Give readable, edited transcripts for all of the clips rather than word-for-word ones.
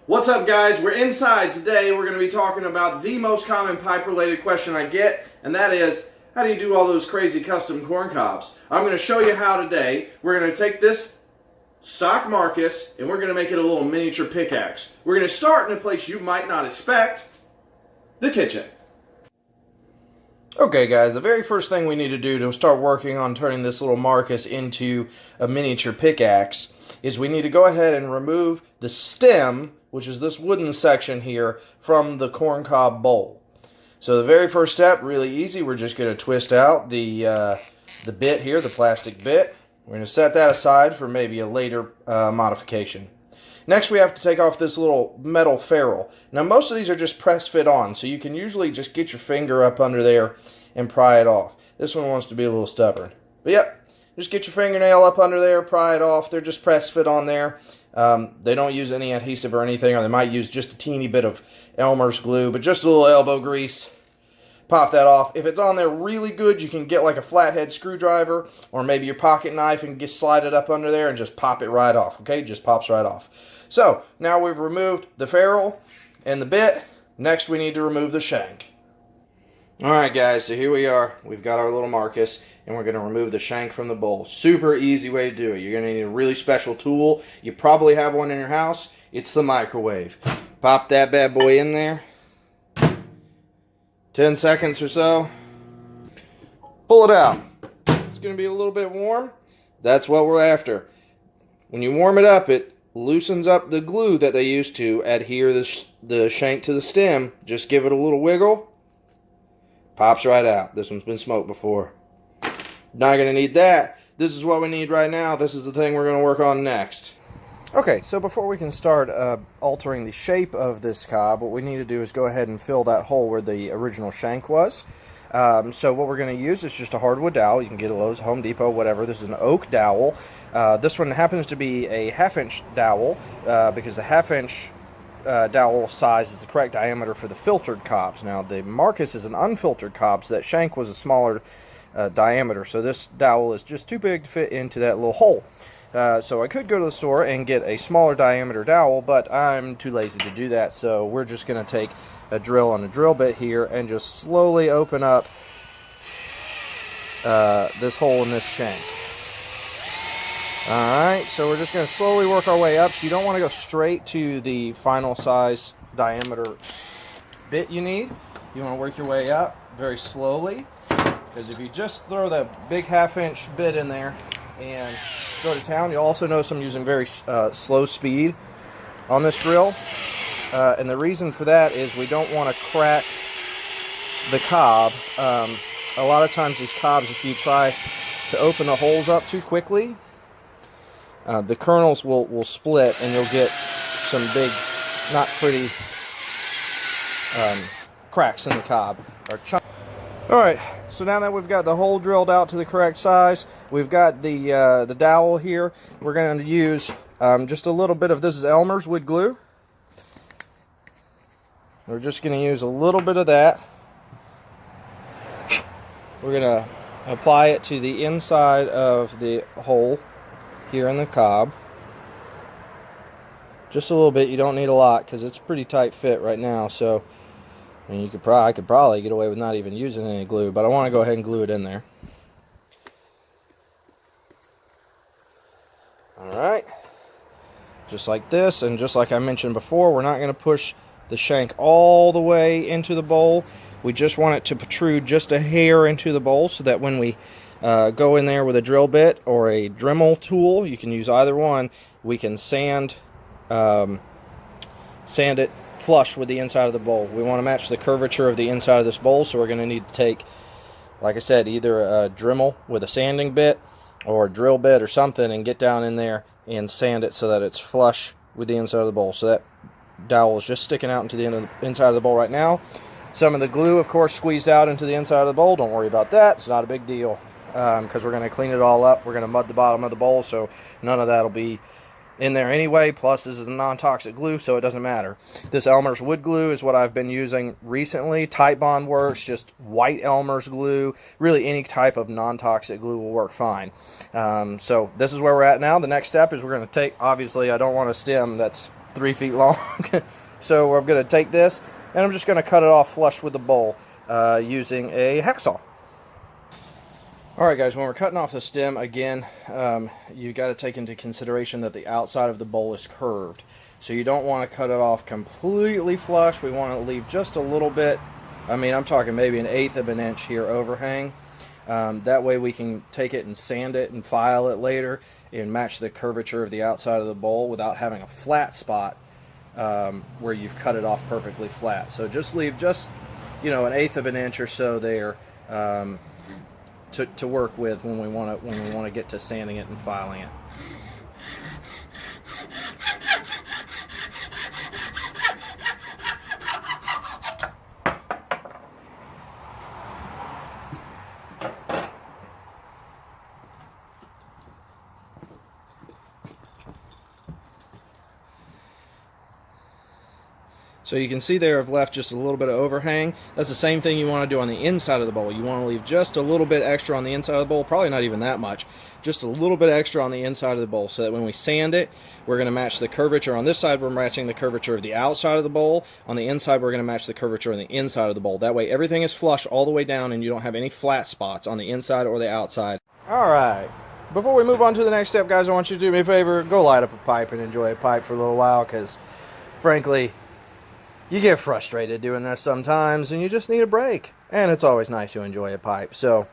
What's up, guys? We're inside today. We're going to be talking about the most common pipe related question I get, and that is, how do you do all those crazy custom corn cobs? I'm going to show you how today. We're going to take this stock Marcus and we're going to make it a little miniature pickaxe. We're going to start in a place you might not expect, the kitchen. Okay, guys, the very first thing we need to do to start working on turning this little Marcus into a miniature pickaxe is we need to go ahead and remove the stem, which is this wooden section here, from the corn cob bowl. So the very first step, really easy, we're just going to twist out the bit here, the plastic bit. We're going to set that aside for maybe a later modification. Next, we have to take off this little metal ferrule. Now, most of these are just press fit on, so you can usually just get your finger up under there and pry it off. This one wants to be a little stubborn. But yep, just get your fingernail up under there, pry it off. They're just press fit on there. They don't use any adhesive or anything, or they might use just a teeny bit of Elmer's glue, but just a little elbow grease. Pop that off. If it's on there really good, you can get like a flathead screwdriver or maybe your pocket knife and just slide it up under there and just pop it right off, okay? Just pops right off. So, now we've removed the ferrule and the bit. Next, we need to remove the shank. Alright, guys, so here we are. We've got our little Marcus, and we're going to remove the shank from the bowl. Super easy way to do it. You're going to need a really special tool. You probably have one in your house. It's the microwave. Pop that bad boy in there. 10 seconds or so. Pull it out. It's going to be a little bit warm. That's what we're after. When you warm it up, it loosens up the glue that they use to adhere the shank to the stem. Just give it a little wiggle. Pops right out. This one's been smoked before. Not going to need that. This is what we need right now. This is the thing we're going to work on next. Okay, so before we can start altering the shape of this cob, what we need to do is go ahead and fill that hole where the original shank was. So what we're going to use is just a hardwood dowel. You can get a Lowe's, Home Depot, whatever. This is an oak dowel. This one happens to be a half-inch dowel because the half-inch dowel size is the correct diameter for the filtered cobs. Now, the Marcus is an unfiltered cob, so that shank was a smaller diameter. So this dowel is just too big to fit into that little hole. So I could go to the store and get a smaller diameter dowel, but I'm too lazy to do that. So we're just going to take a drill and a drill bit here and just slowly open up this hole in this shank. Alright, so we're just going to slowly work our way up. So you don't want to go straight to the final size diameter bit you need. You want to work your way up very slowly, because if you just throw that big half-inch bit in there and go to town, you'll also notice I'm using very slow speed on this drill. And the reason for that is we don't want to crack the cob. A lot of times these cobs, if you try to open the holes up too quickly, the kernels will split and you'll get some big, not pretty cracks in the cob. Alright, so now that we've got the hole drilled out to the correct size, we've got the dowel here. We're going to use just a little bit of, this is Elmer's wood glue. We're just going to use a little bit of that. We're going to apply it to the inside of the hole here in the cob. Just a little bit. You don't need a lot because it's a pretty tight fit right now. So I mean, I could probably get away with not even using any glue, but I want to go ahead and glue it in there. Alright. Just like this, and just like I mentioned before, we're not going to push the shank all the way into the bowl. We just want it to protrude just a hair into the bowl so that when we go in there with a drill bit or a Dremel tool, you can use either one, we can sand it flush with the inside of the bowl. We want to match the curvature of the inside of this bowl, so we're going to need to take, like I said, either a Dremel with a sanding bit or a drill bit or something and get down in there and sand it so that it's flush with the inside of the bowl. So that dowel is just sticking out into the inside of the bowl right now. Some of the glue, of course, squeezed out into the inside of the bowl. Don't worry about that. It's not a big deal because we're going to clean it all up. We're going to mud the bottom of the bowl, so none of that will be in there anyway. Plus, this is a non-toxic glue, so it doesn't matter. This Elmer's wood glue is what I've been using recently. Titebond works, just white Elmer's glue. Really, any type of non-toxic glue will work fine. So this is where we're at now. The next step is we're going to take, obviously, I don't want a stem that's 3 feet long. So I'm going to take this, and I'm just going to cut it off flush with the bowl using a hacksaw. Alright guys, when we're cutting off the stem, again, you got to take into consideration that the outside of the bowl is curved. So you don't want to cut it off completely flush. We want to leave just a little bit. I mean, I'm talking maybe 1/8 of an inch here overhang. That way we can take it and sand it and file it later and match the curvature of the outside of the bowl without having a flat spot where you've cut it off perfectly flat. So just leave just, you know, 1/8 of an inch or so there to work with when we want to get to sanding it and filing it. So you can see there I've left just a little bit of overhang. That's the same thing you want to do on the inside of the bowl. You want to leave just a little bit extra on the inside of the bowl, probably not even that much, just a little bit extra on the inside of the bowl so that when we sand it, we're going to match the curvature. On this side, we're matching the curvature of the outside of the bowl. On the inside, we're going to match the curvature on the inside of the bowl. That way everything is flush all the way down and you don't have any flat spots on the inside or the outside. Alright, before we move on to the next step, guys, I want you to do me a favor. Go light up a pipe and enjoy a pipe for a little while because, frankly, you get frustrated doing this sometimes and you just need a break. And it's always nice to enjoy a pipe. So,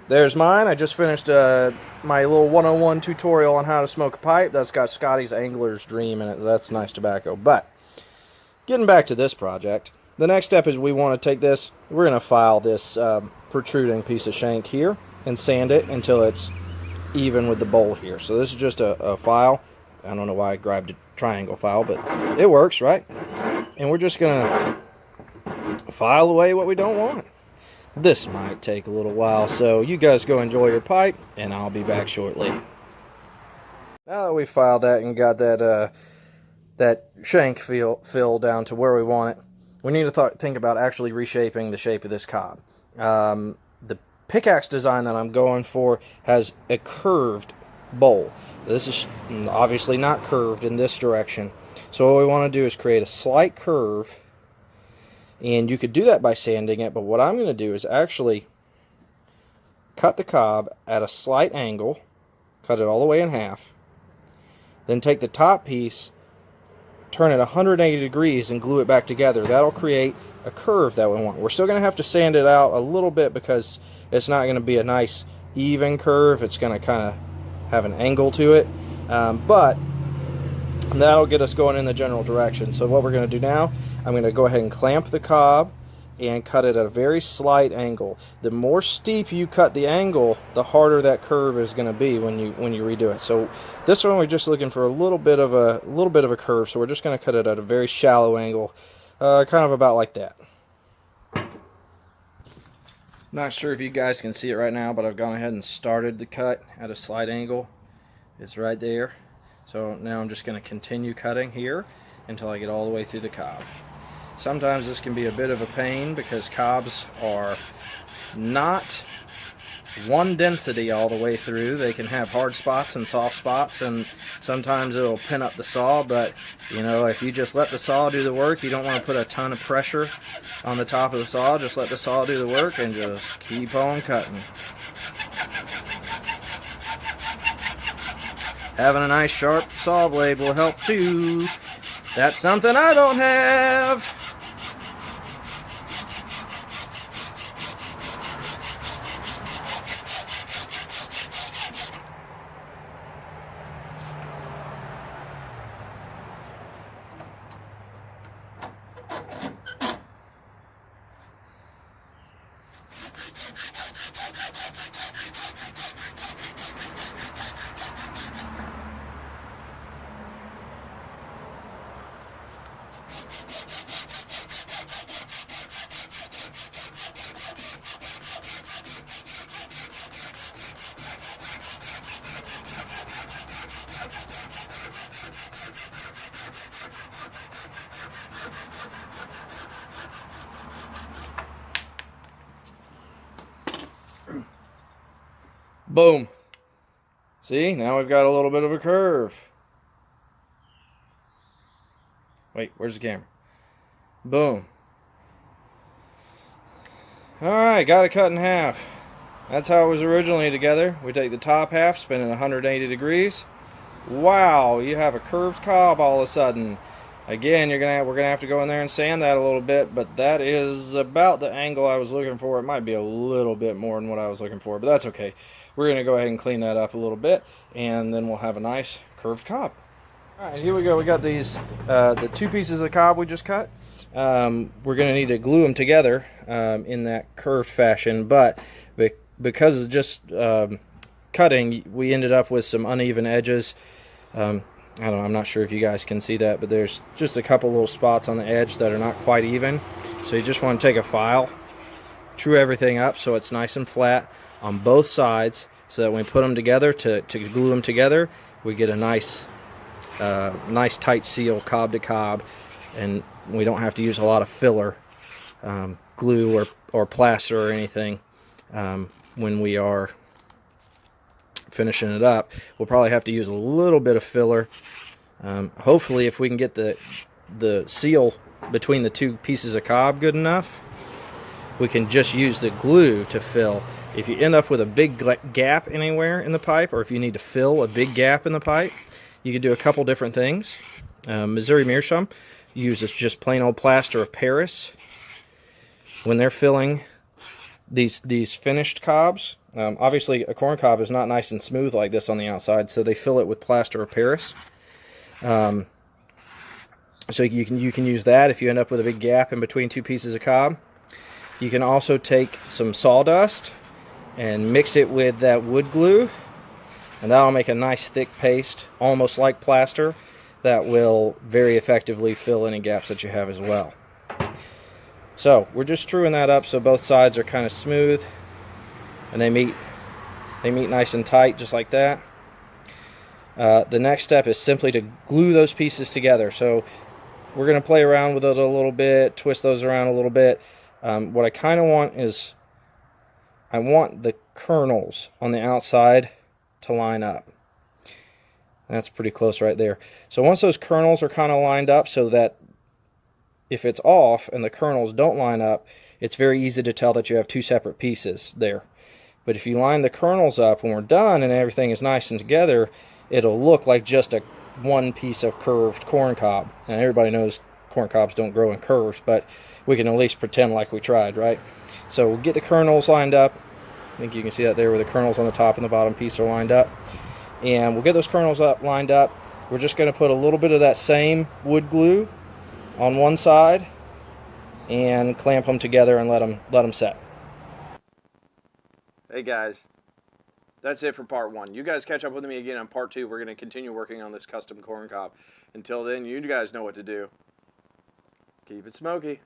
there's mine. I just finished my little 101 tutorial on how to smoke a pipe. That's got Scotty's Angler's Dream in it. That's nice tobacco. But, getting back to this project, the next step is we want to take this, we're going to file this protruding piece of shank here and sand it until it's even with the bowl here. So this is just a file. I don't know why I grabbed a triangle file, but it works, right? And we're just going to file away what we don't want. This might take a little while, so you guys go enjoy your pipe, and I'll be back shortly. Now that we've filed that and got that that shank fill down to where we want it, we need to think about actually reshaping the shape of this cob. The pickaxe design that I'm going for has a curved bowl. This is obviously not curved in this direction. So what we want to do is create a slight curve, and you could do that by sanding it, but what I'm going to do is actually cut the cob at a slight angle, cut it all the way in half, then take the top piece, turn it 180 degrees and glue it back together. That'll create a curve that we want. We're still going to have to sand it out a little bit because it's not going to be a nice even curve. It's going to kind of have an angle to it, but that'll get us going in the general direction. So what we're going to do now, I'm going to go ahead and clamp the cob and cut it at a very slight angle. The more steep you cut the angle, the harder that curve is going to be when you redo it. So this one we're just looking for a little bit of a curve. So we're just going to cut it at a very shallow angle, kind of about like that. Not sure if you guys can see it right now, but I've gone ahead and started the cut at a slight angle. It's right there. So now I'm just going to continue cutting here until I get all the way through the cob. Sometimes this can be a bit of a pain because cobs are not one density all the way through. They can have hard spots and soft spots, and sometimes it'll pin up the saw, but you know, if you just let the saw do the work, you don't want to put a ton of pressure on the top of the saw. Just let the saw do the work and just keep on cutting. Having a nice sharp saw blade will help too. That's something I don't have. Boom. See, now we've got a little bit of a curve. Wait, where's the camera? Boom. Alright, got it cut in half. That's how it was originally together. We take the top half, spin it 180 degrees. Wow, you have a curved cob all of a sudden. Again, we're gonna have to go in there and sand that a little bit, but that is about the angle I was looking for. It might be a little bit more than what I was looking for, but that's okay. We're gonna go ahead and clean that up a little bit, and then we'll have a nice curved cob. Alright, here we go. We got these, the two pieces of cob we just cut. We're going to need to glue them together in that curved fashion, but because of just cutting, we ended up with some uneven edges. I don't know, I'm not sure if you guys can see that, but there's just a couple little spots on the edge that are not quite even. So you just want to take a file, true everything up so it's nice and flat on both sides, so that when we put them together to glue them together, we get a nice tight seal cob to cob, and we don't have to use a lot of filler glue or plaster or anything when we are finishing it up. We'll probably have to use a little bit of filler. Hopefully, if we can get the seal between the two pieces of cob good enough, we can just use the glue to fill. If you end up with a big gap anywhere in the pipe, or if you need to fill a big gap in the pipe, you can do a couple different things. Missouri Meerschaum uses just plain old plaster of Paris when they're filling these finished cobs. Obviously, a corn cob is not nice and smooth like this on the outside, so they fill it with plaster of Paris. So you can use that if you end up with a big gap in between two pieces of cob. You can also take some sawdust and mix it with that wood glue, and that'll make a nice thick paste, almost like plaster, that will very effectively fill any gaps that you have as well. So we're just truing that up so both sides are kind of smooth and they meet nice and tight, just like that. The next step is simply to glue those pieces together. So we're going to play around with it a little bit, twist those around a little bit. What I kind of want is, I want the kernels on the outside to line up. That's pretty close right there. So once those kernels are kind of lined up, so that if it's off and the kernels don't line up, it's very easy to tell that you have two separate pieces there. But if you line the kernels up when we're done and everything is nice and together, it'll look like just a one piece of curved corn cob. And everybody knows corn cobs don't grow in curves, but we can at least pretend like we tried, right? So we'll get the kernels lined up. I think you can see that there where the kernels on the top and the bottom piece are lined up. And we'll get those kernels lined up. We're just going to put a little bit of that same wood glue on one side and clamp them together and let them set. Hey guys, that's it for part one. You guys catch up with me again on part two. We're going to continue working on this custom corn cob. Until then, you guys know what to do. Keep it smoky.